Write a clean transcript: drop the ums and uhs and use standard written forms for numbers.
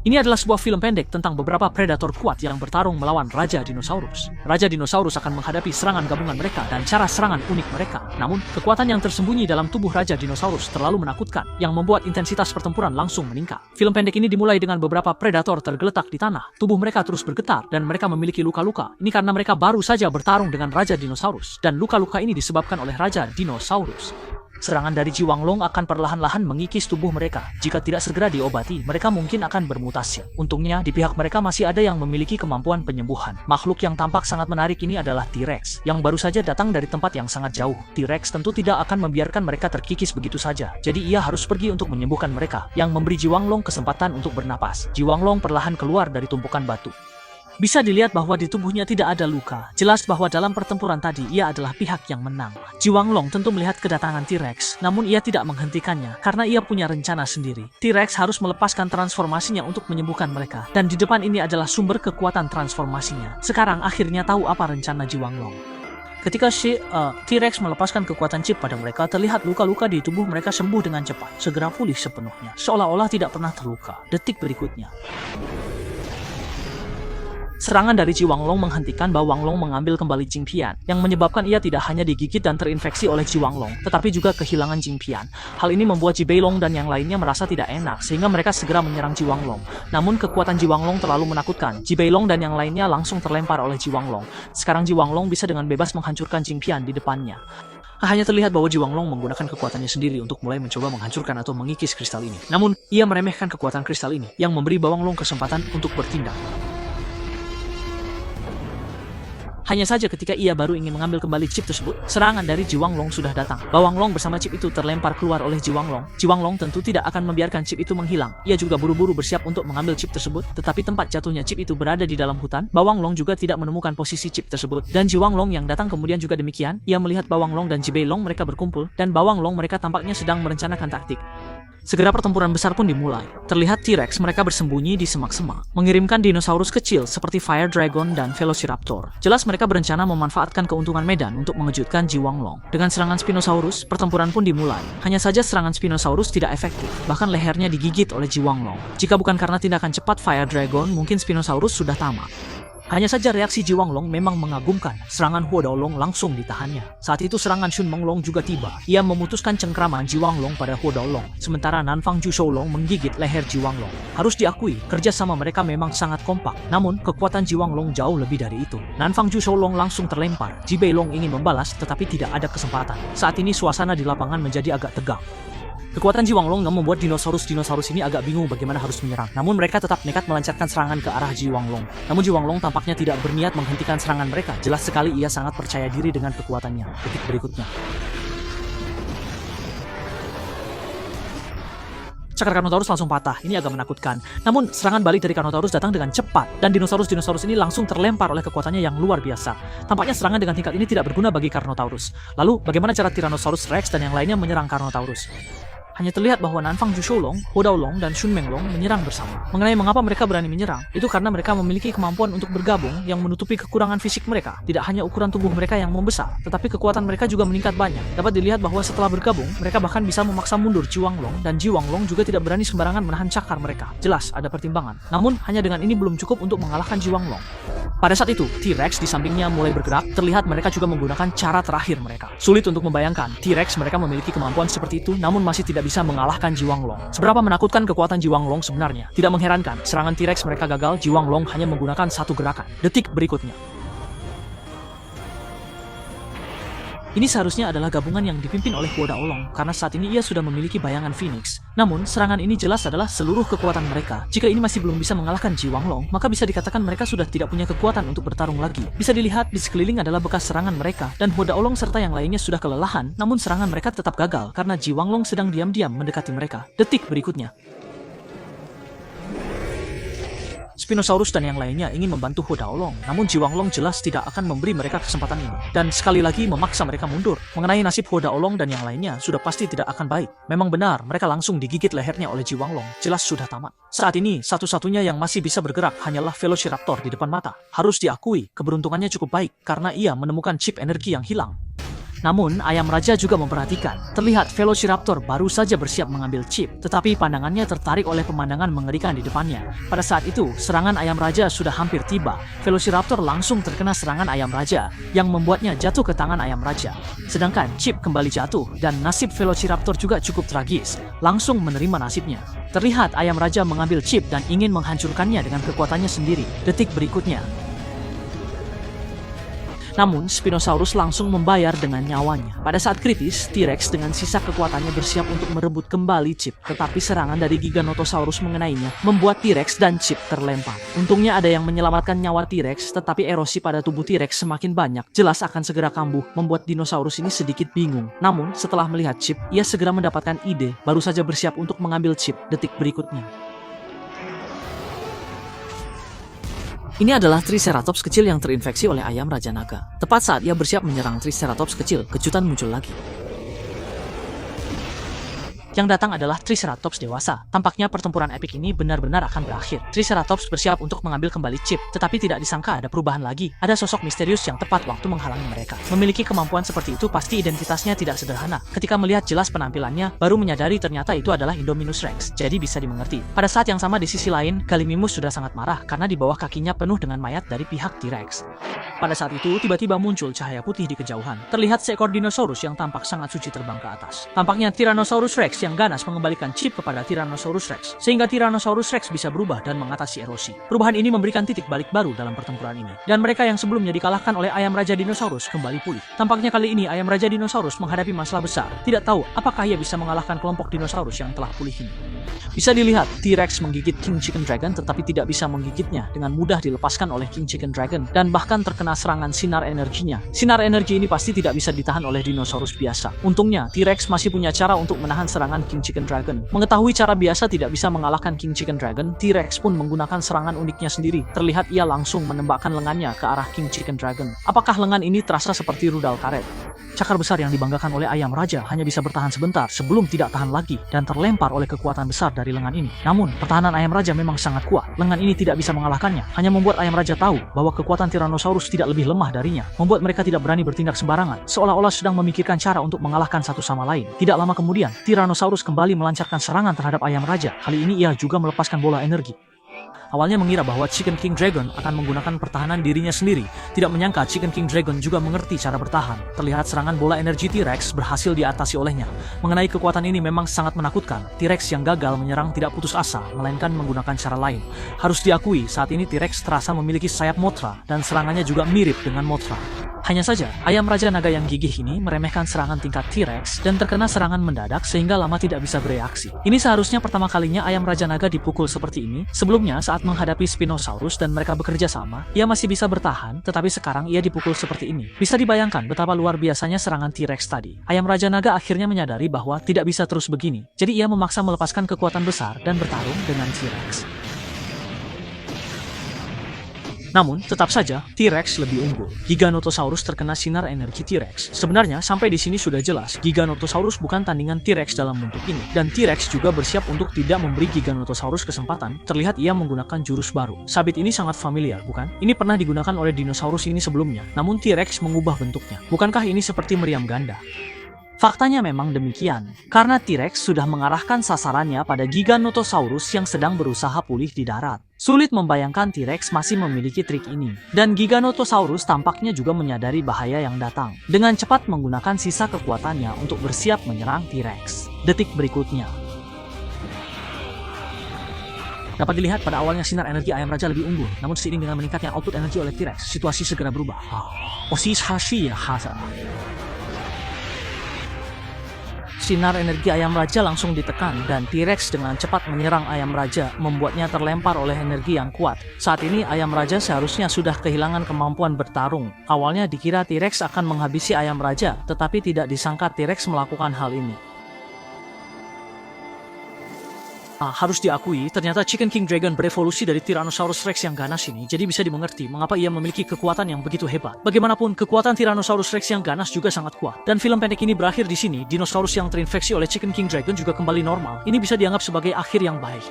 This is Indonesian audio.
Ini adalah sebuah film pendek tentang beberapa predator kuat yang bertarung melawan Raja Dinosaurus. Raja Dinosaurus akan menghadapi serangan gabungan mereka dan cara serangan unik mereka. Namun, kekuatan yang tersembunyi dalam tubuh Raja Dinosaurus terlalu menakutkan, yang membuat intensitas pertempuran langsung meningkat. Film pendek ini dimulai dengan beberapa predator tergeletak di tanah. Tubuh mereka terus bergetar dan mereka memiliki luka-luka. Ini karena mereka baru saja bertarung dengan Raja Dinosaurus, dan luka-luka ini disebabkan oleh Raja Dinosaurus. Serangan dari Jiwanglong akan perlahan-lahan mengikis tubuh mereka. Jika tidak segera diobati, mereka mungkin akan bermutasi. Untungnya, di pihak mereka masih ada yang memiliki kemampuan penyembuhan. Makhluk yang tampak sangat menarik ini adalah T-Rex, yang baru saja datang dari tempat yang sangat jauh. T-Rex tentu tidak akan membiarkan mereka terkikis begitu saja. Jadi ia harus pergi untuk menyembuhkan mereka, yang memberi Jiwanglong kesempatan untuk bernapas. Jiwanglong perlahan keluar dari tumpukan batu. Bisa dilihat bahwa di tubuhnya tidak ada luka. Jelas bahwa dalam pertempuran tadi ia adalah pihak yang menang. Jiwanglong tentu melihat kedatangan T-Rex, namun ia tidak menghentikannya karena ia punya rencana sendiri. T-Rex harus melepaskan transformasinya untuk menyembuhkan mereka, dan di depan ini adalah sumber kekuatan transformasinya. Sekarang akhirnya tahu apa rencana Jiwanglong. Ketika T-Rex melepaskan kekuatan chip pada mereka, terlihat luka-luka di tubuh mereka sembuh dengan cepat, segera pulih sepenuhnya, seolah-olah tidak pernah terluka. Detik berikutnya, serangan dari Jiwanglong menghentikan Bawanglong mengambil kembali Jingpian, yang menyebabkan ia tidak hanya digigit dan terinfeksi oleh Jiwanglong, tetapi juga kehilangan Jingpian. Hal ini membuat Jibeilong dan yang lainnya merasa tidak enak, sehingga mereka segera menyerang Jiwanglong. Namun kekuatan Jiwanglong terlalu menakutkan. Jibeilong dan yang lainnya langsung terlempar oleh Jiwanglong. Sekarang Jiwanglong bisa dengan bebas menghancurkan Jingpian di depannya. Hanya terlihat bahwa Jiwanglong menggunakan kekuatannya sendiri untuk mulai mencoba menghancurkan atau mengikis kristal ini. Namun, ia meremehkan kekuatan kristal ini, yang memberi Bawanglong kesempatan untuk bertindak. Hanya saja ketika ia baru ingin mengambil kembali chip tersebut, serangan dari Jiwanglong sudah datang. Bawanglong bersama chip itu terlempar keluar oleh Jiwanglong. Jiwanglong tentu tidak akan membiarkan chip itu menghilang. Ia juga buru-buru bersiap untuk mengambil chip tersebut, tetapi tempat jatuhnya chip itu berada di dalam hutan. Bawanglong juga tidak menemukan posisi chip tersebut. Dan Jiwanglong yang datang kemudian juga demikian. Ia melihat Bawanglong dan Jibeilong mereka berkumpul, dan Bawanglong mereka tampaknya sedang merencanakan taktik. Segera pertempuran besar pun dimulai. Terlihat T-Rex mereka bersembunyi di semak-semak, mengirimkan dinosaurus kecil seperti Fire Dragon dan Velociraptor. Jelas mereka berencana memanfaatkan keuntungan medan untuk mengejutkan Jiwanglong. Dengan serangan Spinosaurus, pertempuran pun dimulai. Hanya saja serangan Spinosaurus tidak efektif, bahkan lehernya digigit oleh Jiwanglong. Jika bukan karena tindakan cepat Fire Dragon, mungkin Spinosaurus sudah tamat. Hanya saja reaksi Jiwanglong memang mengagumkan. Serangan Huodaolong langsung ditahannya. Saat itu serangan Shun Menglong juga tiba. Ia memutuskan cengkraman Jiwanglong pada Huodaolong, sementara Nanfang Jushoulong menggigit leher Jiwanglong. Harus diakui, kerjasama mereka memang sangat kompak. Namun, kekuatan Jiwanglong jauh lebih dari itu. Nanfang Jushoulong langsung terlempar. Jibeilong ingin membalas, tetapi tidak ada kesempatan. Saat ini suasana di lapangan menjadi agak tegang. Kekuatan Jiwanglong membuat dinosaurus-dinosaurus ini agak bingung bagaimana harus menyerang. Namun mereka tetap nekat melancarkan serangan ke arah Jiwanglong. Namun Jiwanglong tampaknya tidak berniat menghentikan serangan mereka. Jelas sekali ia sangat percaya diri dengan kekuatannya. Detik berikutnya, cakar Carnotaurus langsung patah. Ini agak menakutkan. Namun serangan balik dari Carnotaurus datang dengan cepat, dan dinosaurus-dinosaurus ini langsung terlempar oleh kekuatannya yang luar biasa. Tampaknya serangan dengan tingkat ini tidak berguna bagi Carnotaurus. Lalu bagaimana cara Tyrannosaurus Rex dan yang lainnya menyerang Carnotaurus? Hanya terlihat bahwa Nanfang Jushoulong, Huodaolong, dan Shun Menglong menyerang bersama. Mengenai mengapa mereka berani menyerang, itu karena mereka memiliki kemampuan untuk bergabung yang menutupi kekurangan fisik mereka. Tidak hanya ukuran tubuh mereka yang membesar, tetapi kekuatan mereka juga meningkat banyak. Dapat dilihat bahwa setelah bergabung, mereka bahkan bisa memaksa mundur Jiwanglong, dan Jiwanglong juga tidak berani sembarangan menahan cakar mereka. Jelas ada pertimbangan. Namun, hanya dengan ini belum cukup untuk mengalahkan Jiwanglong. Pada saat itu, T-Rex di sampingnya mulai bergerak. Terlihat mereka juga menggunakan cara terakhir mereka. Sulit untuk membayangkan, T-Rex mereka memiliki kemampuan seperti itu, namun masih tidak bisa mengalahkan Jiwanglong. Seberapa menakutkan kekuatan Jiwanglong sebenarnya? Tidak mengherankan, serangan T-Rex mereka gagal, Jiwanglong hanya menggunakan satu gerakan. Detik berikutnya, ini seharusnya adalah gabungan yang dipimpin oleh Huodaolong, karena saat ini ia sudah memiliki bayangan Phoenix. Namun, serangan ini jelas adalah seluruh kekuatan mereka. Jika ini masih belum bisa mengalahkan Jiwanglong, maka bisa dikatakan mereka sudah tidak punya kekuatan untuk bertarung lagi. Bisa dilihat di sekeliling adalah bekas serangan mereka, dan Huodaolong serta yang lainnya sudah kelelahan, namun serangan mereka tetap gagal, karena Jiwanglong sedang diam-diam mendekati mereka. Detik berikutnya, Spinosaurus dan yang lainnya ingin membantu Huodaolong, namun Jiwanglong jelas tidak akan memberi mereka kesempatan ini, dan sekali lagi memaksa mereka mundur. Mengenai nasib Huodaolong dan yang lainnya sudah pasti tidak akan baik. Memang benar, mereka langsung digigit lehernya oleh Jiwanglong, jelas sudah tamat. Saat ini, satu-satunya yang masih bisa bergerak hanyalah Velociraptor di depan mata. Harus diakui, keberuntungannya cukup baik, karena ia menemukan chip energi yang hilang. Namun, ayam raja juga memperhatikan. Terlihat Velociraptor baru saja bersiap mengambil chip, tetapi pandangannya tertarik oleh pemandangan mengerikan di depannya. Pada saat itu, serangan ayam raja sudah hampir tiba. Velociraptor langsung terkena serangan ayam raja, yang membuatnya jatuh ke tangan ayam raja. Sedangkan chip kembali jatuh, dan nasib Velociraptor juga cukup tragis, langsung menerima nasibnya. Terlihat ayam raja mengambil chip dan ingin menghancurkannya dengan kekuatannya sendiri. Detik berikutnya, namun, Spinosaurus langsung membayar dengan nyawanya. Pada saat kritis, T-Rex dengan sisa kekuatannya bersiap untuk merebut kembali chip. Tetapi serangan dari Giganotosaurus mengenainya, membuat T-Rex dan chip terlempar. Untungnya ada yang menyelamatkan nyawa T-Rex, tetapi erosi pada tubuh T-Rex semakin banyak. Jelas akan segera kambuh, membuat dinosaurus ini sedikit bingung. Namun, setelah melihat chip, ia segera mendapatkan ide, baru saja bersiap untuk mengambil chip detik berikutnya. Ini adalah Triceratops kecil yang terinfeksi oleh ayam raja naga. Tepat saat ia bersiap menyerang Triceratops kecil, kejutan muncul lagi. Yang datang adalah Triceratops dewasa. Tampaknya pertempuran epik ini benar-benar akan berakhir. Triceratops bersiap untuk mengambil kembali chip, tetapi tidak disangka ada perubahan lagi. Ada sosok misterius yang tepat waktu menghalangi mereka. Memiliki kemampuan seperti itu pasti identitasnya tidak sederhana. Ketika melihat jelas penampilannya, baru menyadari ternyata itu adalah Indominus Rex. Jadi bisa dimengerti. Pada saat yang sama di sisi lain, Gallimimus sudah sangat marah karena di bawah kakinya penuh dengan mayat dari pihak T-Rex. Pada saat itu, tiba-tiba muncul cahaya putih di kejauhan. Terlihat seekor dinosaurus yang tampak sangat suci terbang ke atas. Tampaknya Tyrannosaurus Rex yang ganas mengembalikan chip kepada Tyrannosaurus Rex, sehingga Tyrannosaurus Rex bisa berubah dan mengatasi erosi. Perubahan ini memberikan titik balik baru dalam pertempuran ini, dan mereka yang sebelumnya dikalahkan oleh ayam raja dinosaurus kembali pulih. Tampaknya kali ini ayam raja dinosaurus menghadapi masalah besar, tidak tahu apakah ia bisa mengalahkan kelompok dinosaurus yang telah pulih ini. Bisa dilihat, T-Rex menggigit King Chicken Dragon tetapi tidak bisa menggigitnya, dengan mudah dilepaskan oleh King Chicken Dragon, dan bahkan terkena serangan sinar energinya. Sinar energi ini pasti tidak bisa ditahan oleh dinosaurus biasa. Untungnya, T-Rex masih punya cara untuk menahan serangan King Chicken Dragon. Mengetahui cara biasa tidak bisa mengalahkan King Chicken Dragon, T-Rex pun menggunakan serangan uniknya sendiri. Terlihat ia langsung menembakkan lengannya ke arah King Chicken Dragon. Apakah lengan ini terasa seperti rudal karet? Cakar besar yang dibanggakan oleh ayam raja hanya bisa bertahan sebentar sebelum tidak tahan lagi dan terlempar oleh kekuatan besar dari lengan ini. Namun, pertahanan ayam raja memang sangat kuat. Lengan ini tidak bisa mengalahkannya, hanya membuat ayam raja tahu bahwa kekuatan Tyrannosaurus tidak lebih lemah darinya, membuat mereka tidak berani bertindak sembarangan, seolah-olah sedang memikirkan cara untuk mengalahkan satu sama lain. Tidak lama kemudian, Tyrannosaurus kembali melancarkan serangan terhadap ayam raja. Kali ini ia juga melepaskan bola energi. Awalnya mengira bahwa Chicken King Dragon akan menggunakan pertahanan dirinya sendiri. Tidak menyangka Chicken King Dragon juga mengerti cara bertahan. Terlihat serangan bola energi T-Rex berhasil diatasi olehnya. Mengenai kekuatan ini memang sangat menakutkan. T-Rex yang gagal menyerang tidak putus asa, melainkan menggunakan cara lain. Harus diakui, saat ini T-Rex terasa memiliki sayap Mothra, dan serangannya juga mirip dengan Mothra. Hanya saja, ayam raja naga yang gigih ini meremehkan serangan tingkat T-Rex dan terkena serangan mendadak sehingga lama tidak bisa bereaksi. Ini seharusnya pertama kalinya ayam raja naga dipukul seperti ini. Sebelumnya, saat menghadapi Spinosaurus dan mereka bekerja sama, ia masih bisa bertahan, tetapi sekarang ia dipukul seperti ini. Bisa dibayangkan betapa luar biasanya serangan T-Rex tadi. Ayam raja naga akhirnya menyadari bahwa tidak bisa terus begini. Jadi ia memaksa melepaskan kekuatan besar dan bertarung dengan T-Rex. Namun, tetap saja, T-Rex lebih unggul. Giganotosaurus terkena sinar energi T-Rex. Sebenarnya, sampai di sini sudah jelas, Giganotosaurus bukan tandingan T-Rex dalam bentuk ini. Dan T-Rex juga bersiap untuk tidak memberi Giganotosaurus kesempatan. Terlihat ia menggunakan jurus baru. Sabit ini sangat familiar, bukan? Ini pernah digunakan oleh dinosaurus ini sebelumnya. Namun T-Rex mengubah bentuknya. Bukankah ini seperti meriam ganda? Faktanya memang demikian, karena T-Rex sudah mengarahkan sasarannya pada Giganotosaurus yang sedang berusaha pulih di darat. Sulit membayangkan T-Rex masih memiliki trik ini, dan Giganotosaurus tampaknya juga menyadari bahaya yang datang. Dengan cepat menggunakan sisa kekuatannya untuk bersiap menyerang T-Rex. Detik berikutnya, dapat dilihat pada awalnya sinar energi ayam raja lebih unggul, namun seiring dengan meningkatnya output energi oleh T-Rex, situasi segera berubah. Sinar energi ayam raja langsung ditekan dan T-Rex dengan cepat menyerang ayam raja, membuatnya terlempar oleh energi yang kuat. Saat ini ayam raja seharusnya sudah kehilangan kemampuan bertarung. Awalnya dikira T-Rex akan menghabisi ayam raja, tetapi tidak disangka T-Rex melakukan hal ini. Harus diakui, ternyata Chicken King Dragon berevolusi dari Tyrannosaurus Rex yang ganas ini, jadi bisa dimengerti mengapa ia memiliki kekuatan yang begitu hebat. Bagaimanapun, kekuatan Tyrannosaurus Rex yang ganas juga sangat kuat. Dan film pendek ini berakhir di sini, dinosaurus yang terinfeksi oleh Chicken King Dragon juga kembali normal. Ini bisa dianggap sebagai akhir yang baik.